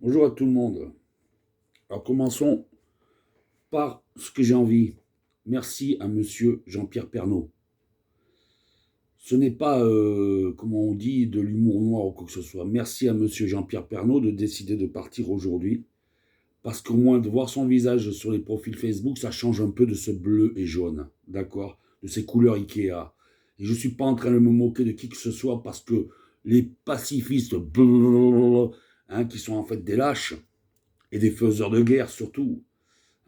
Bonjour à tout le monde. Alors commençons par ce que j'ai envie. Merci à monsieur Jean-Pierre Pernaut. Ce n'est pas, comment on dit, de l'humour noir ou quoi que ce soit. Merci à monsieur Jean-Pierre Pernaut de décider de partir aujourd'hui. Parce qu'au moins de voir son visage sur les profils Facebook, ça change un peu de ce bleu et jaune. D'accord? De ces couleurs Ikea. Et je ne suis pas en train de me moquer de qui que ce soit parce que les pacifistes, hein, qui sont en fait des lâches, et des faiseurs de guerre surtout,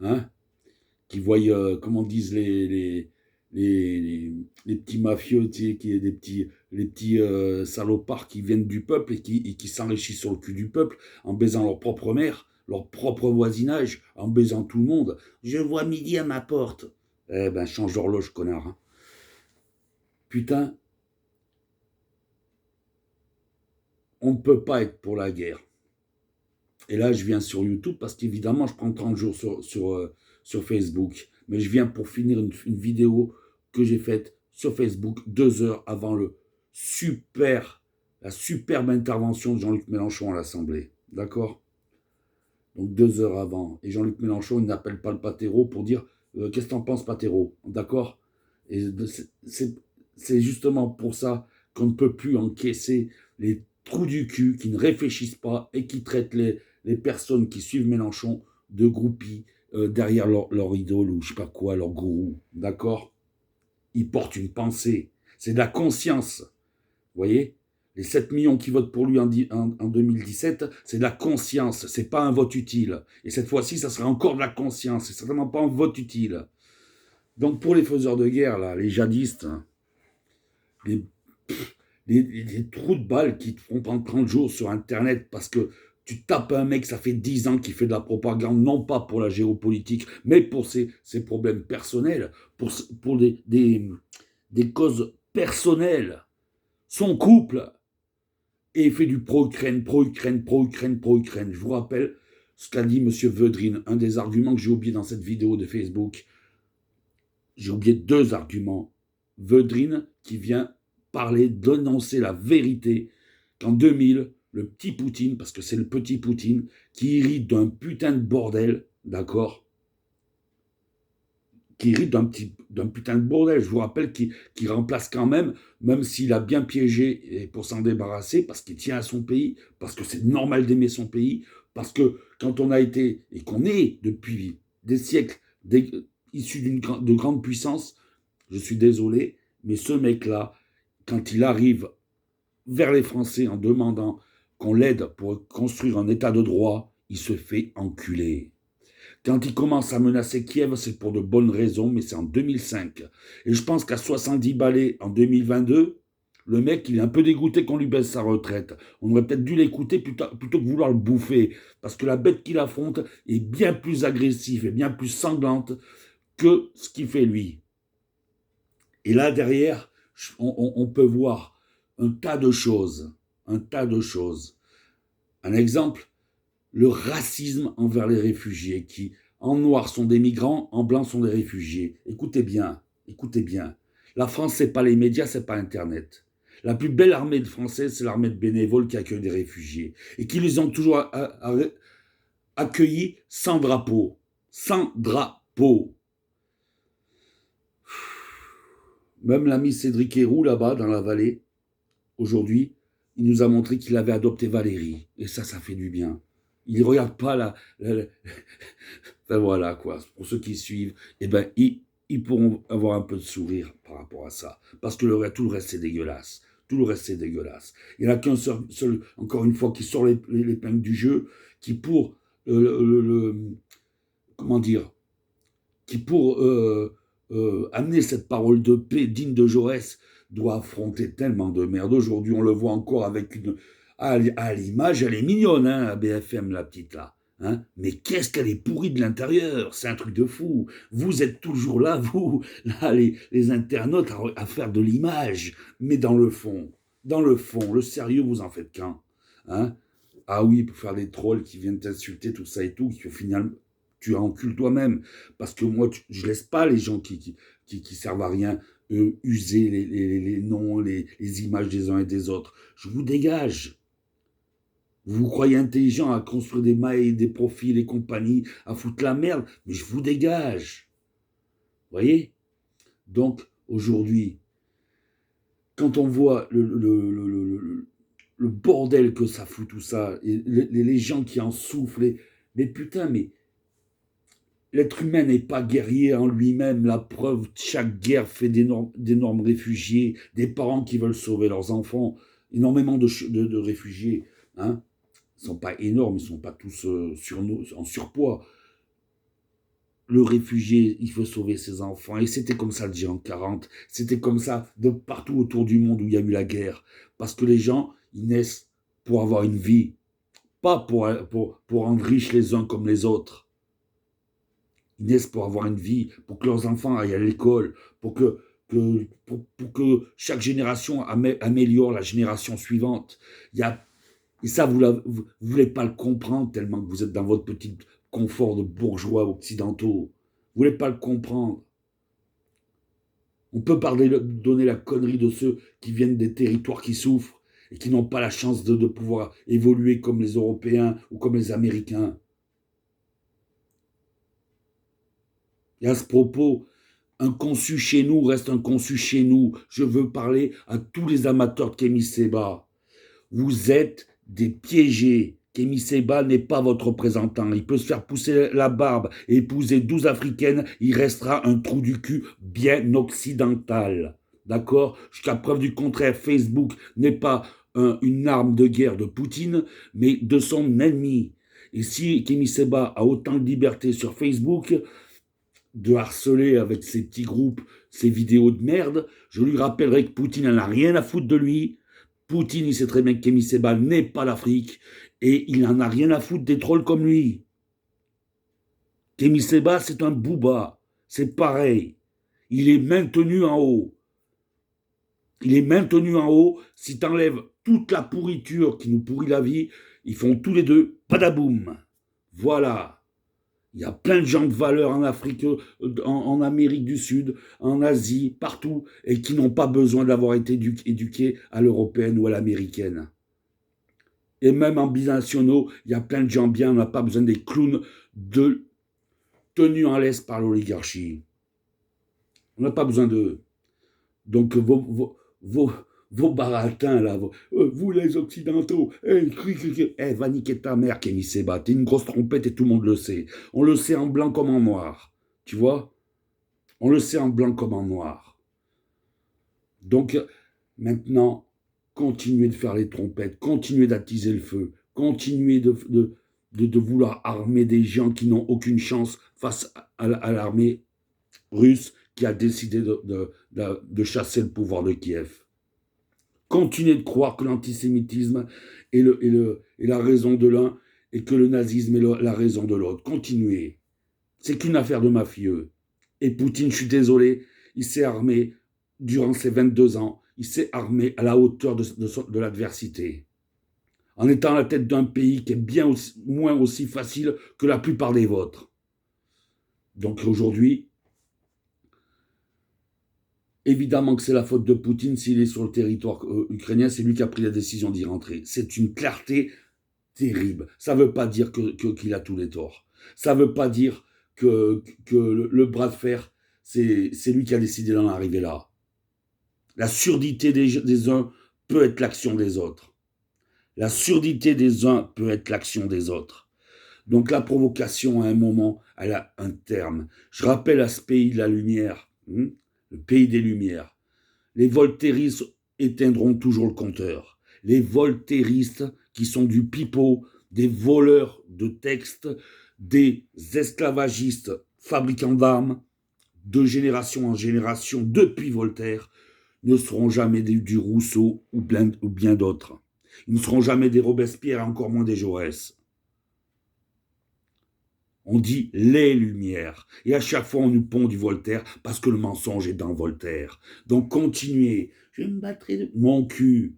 hein, qui voient, comment disent les petits mafieux, tu sais, les petits salopards qui viennent du peuple et qui s'enrichissent sur le cul du peuple en baisant leur propre mère, leur propre voisinage, en baisant tout le monde. Je vois midi à ma porte. Eh ben, change d'horloge, connard. Hein. Putain, on ne peut pas être pour la guerre. Et là, je viens sur YouTube parce qu'évidemment, je prends 30 jours sur Facebook. Mais je viens pour finir une vidéo que j'ai faite sur Facebook 2 heures avant la superbe intervention de Jean-Luc Mélenchon à l'Assemblée. D'accord? Donc 2 heures avant. Et Jean-Luc Mélenchon, il n'appelle pas le Patero pour dire qu'est-ce que t'en penses, Patero? D'accord? Et c'est justement pour ça qu'on ne peut plus encaisser les trous du cul qui ne réfléchissent pas et qui traitent les personnes qui suivent Mélenchon de groupies derrière leur idole ou je sais pas quoi, leur gourou. D'accord? Ils portent une pensée. C'est de la conscience. Vous voyez? Les 7 millions qui votent pour lui en 2017, c'est de la conscience, c'est pas un vote utile. Et cette fois-ci, ça sera encore de la conscience, c'est certainement pas un vote utile. Donc pour les faiseurs de guerre, là, les djihadistes, les, les trous de balles qui te font prendre 30 jours sur Internet parce que tu tapes un mec, ça fait 10 ans qu'il fait de la propagande, non pas pour la géopolitique, mais pour ses problèmes personnels, pour des causes personnelles. Son couple, et il fait du pro-Ukraine, pro-Ukraine, pro-Ukraine, pro-Ukraine. Je vous rappelle ce qu'a dit M. Vedrine, un des arguments que j'ai oublié dans cette vidéo de Facebook. J'ai oublié 2 arguments. Vedrine qui vient parler, dénoncer la vérité qu'en 2000, le petit Poutine, parce que c'est le petit Poutine, qui hérite d'un putain de bordel, d'accord, qui hérite d'un putain de bordel. Je vous rappelle qu'il remplace quand même s'il a bien piégé pour s'en débarrasser, parce qu'il tient à son pays, parce que c'est normal d'aimer son pays, parce que quand on a été, et qu'on est depuis des siècles, issu de grandes puissances, je suis désolé, mais ce mec-là, quand il arrive vers les Français en demandant qu'on l'aide pour construire un état de droit, il se fait enculer. Quand il commence à menacer Kiev, c'est pour de bonnes raisons, mais c'est en 2005. Et je pense qu'à 70 balais en 2022, le mec, il est un peu dégoûté qu'on lui baisse sa retraite. On aurait peut-être dû l'écouter plutôt que vouloir le bouffer. Parce que la bête qu'il affronte est bien plus agressive et bien plus sanglante que ce qu'il fait lui. Et là, derrière, on peut voir un tas de choses. Un tas de choses. Un exemple, le racisme envers les réfugiés, qui en noir sont des migrants, en blanc sont des réfugiés. Écoutez bien, écoutez bien. La France, c'est pas les médias, c'est pas Internet. La plus belle armée de Français, c'est l'armée de bénévoles qui accueille des réfugiés et qui les ont toujours accueillis sans drapeau. Sans drapeau. Même l'ami Cédric Héroux, là-bas, dans la vallée, aujourd'hui, il nous a montré qu'il avait adopté Valérie. Et ça fait du bien. Il ne regarde pas enfin voilà, quoi. Pour ceux qui suivent, eh ben, ils pourront avoir un peu de sourire par rapport à ça. Parce que tout le reste, c'est dégueulasse. Tout le reste, c'est dégueulasse. Il n'y en a qu'un seul, encore une fois, qui sort l'épingle du jeu, qui pour comment dire, qui pour amener cette parole de paix digne de Jaurès, doit affronter tellement de merde. Aujourd'hui, on le voit encore avec une... À l'image, elle est mignonne, hein, la BFM, la petite là. Hein, mais qu'est-ce qu'elle est pourrie de l'intérieur. C'est un truc de fou. Vous êtes toujours là, vous, là, les internautes, à faire de l'image. Mais dans le fond, le sérieux, vous en faites qu'un. Hein. Ah oui, pour faire des trolls qui viennent t'insulter, tout ça et tout, qui au final, tu encules toi-même. Parce que moi, je laisse pas les gens qui servent à rien user les noms, les images des uns et des autres. Je vous dégage. Vous vous croyez intelligent à construire des mailles, des profils et compagnie, à foutre la merde, mais je vous dégage. Vous voyez? Donc, aujourd'hui, quand on voit le bordel que ça fout tout ça, et les gens qui en souffrent, mais putain, mais l'être humain n'est pas guerrier en lui-même. La preuve, chaque guerre fait d'énormes réfugiés, des parents qui veulent sauver leurs enfants, énormément de réfugiés. Hein. Ils ne sont pas énormes, ils ne sont pas tous en surpoids. Le réfugié, il veut sauver ses enfants. Et c'était comme ça déjà en 40. C'était comme ça de partout autour du monde où il y a eu la guerre. Parce que les gens, ils naissent pour avoir une vie. Pas pour rendre riches les uns comme les autres. Ils naissent pour avoir une vie, pour que leurs enfants aillent à l'école, pour que chaque génération améliore la génération suivante. Et ça, vous ne voulez pas le comprendre tellement que vous êtes dans votre petit confort de bourgeois occidentaux. Vous ne voulez pas le comprendre. On peut donner la connerie de ceux qui viennent des territoires qui souffrent et qui n'ont pas la chance de pouvoir évoluer comme les Européens ou comme les Américains. Et à ce propos, un conçu chez nous reste un conçu chez nous. Je veux parler à tous les amateurs de Kémy Séba. Vous êtes des piégés. Kémy Séba n'est pas votre représentant. Il peut se faire pousser la barbe et épouser 12 africaines. Il restera un trou du cul bien occidental. D'accord? Jusqu'à preuve du contraire, Facebook n'est pas une arme de guerre de Poutine, mais de son ennemi. Et si Kémy Séba a autant de liberté sur Facebook, de harceler avec ses petits groupes, ses vidéos de merde, je lui rappellerai que Poutine n'a rien à foutre de lui. Poutine, il sait très bien que Kémy Séba n'est pas l'Afrique et il n'en a rien à foutre des trolls comme lui. Kémy Séba, c'est un booba. C'est pareil. Il est maintenu en haut. Il est maintenu en haut. Si tu enlèves toute la pourriture qui nous pourrit la vie, ils font tous les deux padaboum. Voilà. Il y a plein de gens de valeur en Afrique, en Amérique du Sud, en Asie, partout, et qui n'ont pas besoin d'avoir été éduqués à l'européenne ou à l'américaine. Et même en binationaux, il y a plein de gens bien, on n'a pas besoin des clowns tenus en laisse par l'oligarchie. On n'a pas besoin d'eux. Donc vos baratins, là, vous les Occidentaux, va niquer ta mère, Kémy Séba, t'es une grosse trompette et tout le monde le sait. On le sait en blanc comme en noir, tu vois? On le sait en blanc comme en noir. Donc, maintenant, continuez de faire les trompettes, continuez d'attiser le feu, continuez de vouloir armer des gens qui n'ont aucune chance face à l'armée russe qui a décidé de chasser le pouvoir de Kiev. Continuez de croire que l'antisémitisme est la raison de l'un et que le nazisme est la raison de l'autre. Continuez. C'est qu'une affaire de mafieux. Et Poutine, je suis désolé, il s'est armé durant ses 22 ans, il s'est armé à la hauteur de l'adversité. En étant à la tête d'un pays qui est bien moins aussi facile que la plupart des vôtres. Donc aujourd'hui, évidemment que c'est la faute de Poutine s'il est sur le territoire ukrainien, c'est lui qui a pris la décision d'y rentrer. C'est une clarté terrible. Ça ne veut pas dire qu'il a tous les torts. Ça ne veut pas dire que le bras de fer, c'est lui qui a décidé d'en arriver là. La surdité des uns peut être l'action des autres. La surdité des uns peut être l'action des autres. Donc la provocation, à un moment, elle a un terme. Je rappelle à ce pays de la lumière, le pays des Lumières. Les voltairistes éteindront toujours le compteur. Les voltairistes qui sont du pipeau, des voleurs de textes, des esclavagistes fabricants d'armes, de génération en génération, depuis Voltaire, ne seront jamais du Rousseau ou bien d'autres. Ils ne seront jamais des Robespierre, encore moins des Jaurès. On dit les Lumières. Et à chaque fois, on nous pond du Voltaire parce que le mensonge est dans Voltaire. Donc, continuez. Je me battrai de... Mon cul.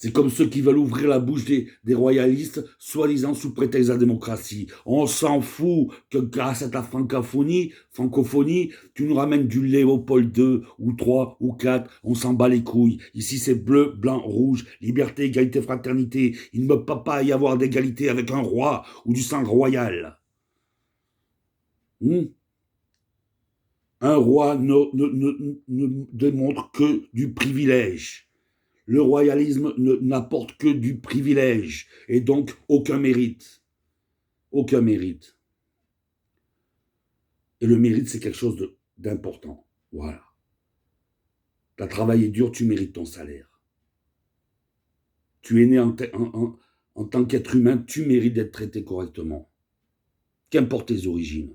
C'est comme ceux qui veulent ouvrir la bouche des royalistes, soi-disant sous prétexte de la démocratie. On s'en fout que grâce à ta francophonie, tu nous ramènes du Léopold II, ou 3, ou 4, on s'en bat les couilles. Ici, c'est bleu, blanc, rouge, liberté, égalité, fraternité. Il ne peut pas y avoir d'égalité avec un roi ou du sang royal. Un roi ne démontre que du privilège. Le royalisme n'apporte que du privilège et donc aucun mérite. Aucun mérite. Et le mérite, c'est quelque chose d'important. Voilà. Tu as travaillé dur, tu mérites ton salaire. Tu es né en tant qu'être humain, tu mérites d'être traité correctement. Qu'importe tes origines.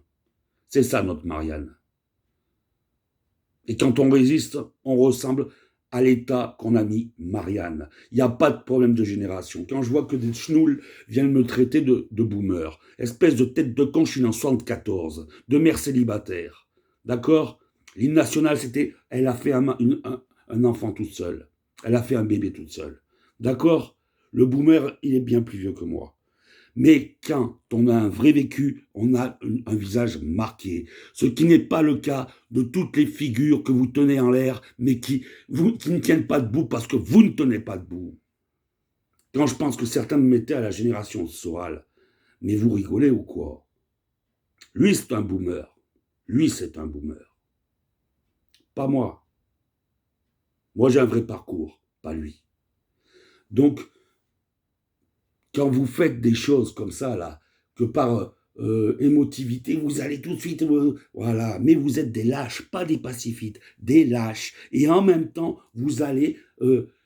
C'est ça notre Marianne. Et quand on résiste, on ressemble à l'état qu'on a mis Marianne. Il n'y a pas de problème de génération. Quand je vois que des schnouls viennent me traiter de boomer, espèce de tête de con, je suis en 74, de mère célibataire. D'accord? L'hymne national, c'était, elle a fait un enfant toute seule. Elle a fait un bébé toute seule. D'accord? Le boomer, il est bien plus vieux que moi. Mais quand on a un vrai vécu, on a un visage marqué. Ce qui n'est pas le cas de toutes les figures que vous tenez en l'air, mais qui ne tiennent pas debout parce que vous ne tenez pas debout. Quand je pense que certains me mettaient à la génération Soral, mais vous rigolez ou quoi? Lui, c'est un boomer. Lui, c'est un boomer. Pas moi. Moi, j'ai un vrai parcours, pas lui. Donc, quand vous faites des choses comme ça, là, que par émotivité, vous allez tout de suite, voilà, mais vous êtes des lâches, pas des pacifites, des lâches. Et en même temps, vous allez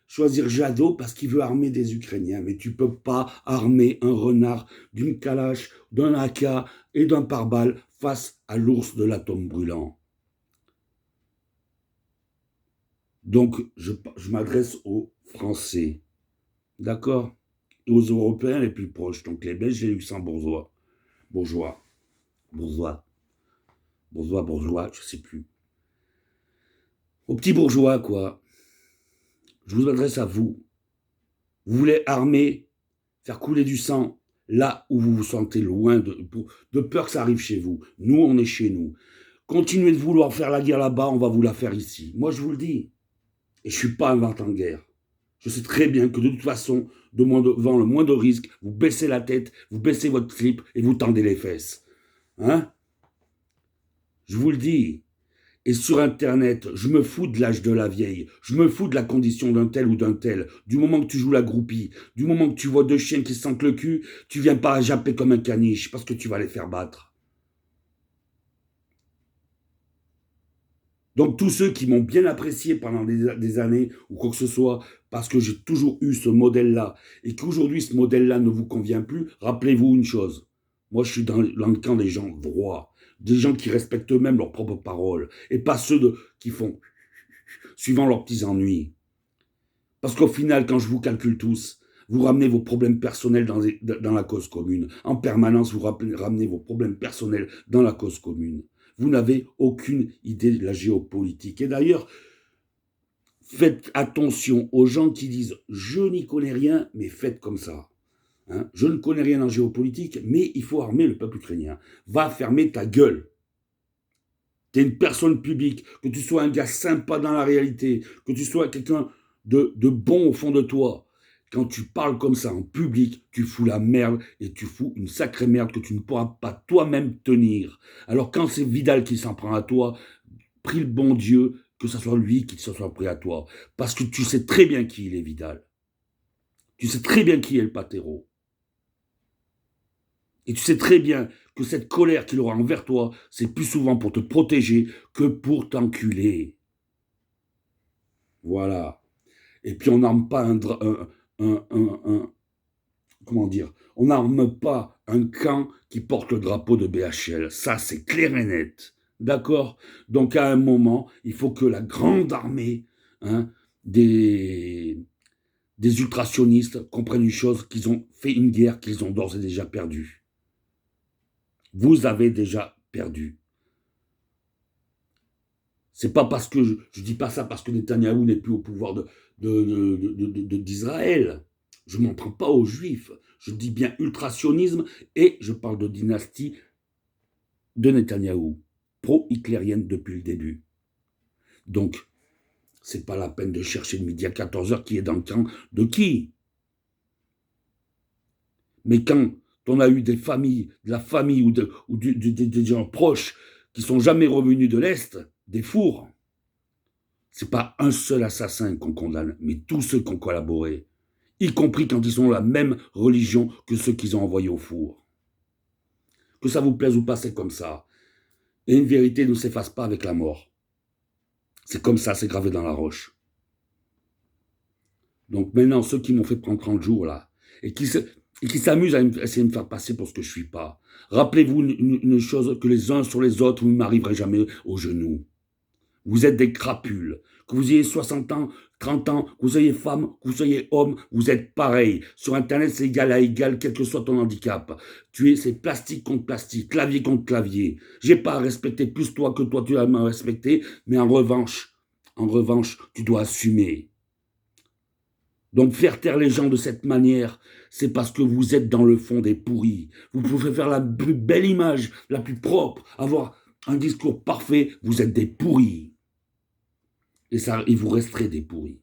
choisir Jadot parce qu'il veut armer des Ukrainiens. Mais tu peux pas armer un renard d'une calache, d'un AK et d'un pare-balles face à l'ours de l'atome brûlant. Donc, je m'adresse aux Français, d'accord? Aux Européens les plus proches, donc les Belges et les Luxembourgeois. Bourgeois, je sais plus. Aux petits bourgeois, quoi. Je vous adresse à vous. Vous voulez armer, faire couler du sang, là où vous vous sentez loin de peur que ça arrive chez vous. Nous, on est chez nous. Continuez de vouloir faire la guerre là-bas, on va vous la faire ici. Moi, je vous le dis. Et je ne suis pas un vent en guerre. Je sais très bien que de toute façon, devant le moindre risque, vous baissez la tête, vous baissez votre slip et vous tendez les fesses. Hein? Je vous le dis. Et sur Internet, je me fous de l'âge de la vieille, je me fous de la condition d'un tel ou d'un tel. Du moment que tu joues la groupie, du moment que tu vois deux chiens qui se sentent le cul, tu viens pas à japper comme un caniche parce que tu vas les faire battre. Donc tous ceux qui m'ont bien apprécié pendant des années ou quoi que ce soit, parce que j'ai toujours eu ce modèle-là, et qu'aujourd'hui ce modèle-là ne vous convient plus, rappelez-vous une chose. Moi je suis dans le camp des gens droits, des gens qui respectent eux-mêmes leurs propres paroles, et pas ceux qui font suivant leurs petits ennuis. Parce qu'au final, quand je vous calcule tous, vous ramenez vos problèmes personnels dans la cause commune. En permanence, vous ramenez vos problèmes personnels dans la cause commune. Vous n'avez aucune idée de la géopolitique. Et d'ailleurs, faites attention aux gens qui disent « je n'y connais rien, mais faites comme ça ». Hein, je ne connais rien en géopolitique, mais il faut armer le peuple ukrainien. Va fermer ta gueule. Tu es une personne publique, que tu sois un gars sympa dans la réalité, que tu sois quelqu'un de bon au fond de toi. Quand tu parles comme ça en public, tu fous la merde et tu fous une sacrée merde que tu ne pourras pas toi-même tenir. Alors quand c'est Vidal qui s'en prend à toi, prie le bon Dieu que ce soit lui qui se soit pris à toi. Parce que tu sais très bien qui il est, Vidal. Tu sais très bien qui est le Patero. Et tu sais très bien que cette colère qu'il aura envers toi, c'est plus souvent pour te protéger que pour t'enculer. Voilà. Et puis on n'arme pas comment dire, on n'arme pas un camp qui porte le drapeau de BHL. Ça, c'est clair et net. D'accord? Donc à un moment, il faut que la grande armée des ultrasionistes comprennent une chose, qu'ils ont fait une guerre qu'ils ont d'ores et déjà perdue. Vous avez déjà perdu. C'est pas parce que je dis pas ça parce que Netanyahou n'est plus au pouvoir d'Israël. Je m'en prends pas aux Juifs. Je dis bien ultrasionisme et je parle de dynastie de Netanyahou, pro-hitlérienne depuis le début. Donc, c'est pas la peine de chercher le midi à 14h qui est dans le camp de qui. Mais quand on a eu des familles, de la famille ou des gens proches qui sont jamais revenus de l'Est, des fours, c'est pas un seul assassin qu'on condamne, mais tous ceux qui ont collaboré, y compris quand ils sont de la même religion que ceux qu'ils ont envoyés au four. Que ça vous plaise ou pas, c'est comme ça. Et une vérité ne s'efface pas avec la mort. C'est comme ça, c'est gravé dans la roche. Donc maintenant, ceux qui m'ont fait prendre 30 jours, là, et qui s'amusent à essayer de me faire passer pour ce que je ne suis pas, rappelez-vous une chose, que les uns sur les autres, vous ne m'arriverez jamais aux genoux. Vous êtes des crapules. Que vous ayez 60 ans, 30 ans, que vous soyez femme, que vous soyez homme, vous êtes pareil. Sur Internet, c'est égal à égal, quel que soit ton handicap. C'est plastique contre plastique, clavier contre clavier. J'ai pas à respecter plus toi que toi, tu as à me respecter, mais en revanche, tu dois assumer. Donc faire taire les gens de cette manière, c'est parce que vous êtes dans le fond des pourris. Vous pouvez faire la plus belle image, la plus propre, avoir un discours parfait, vous êtes des pourris. Et ça, il vous resterait des pourris.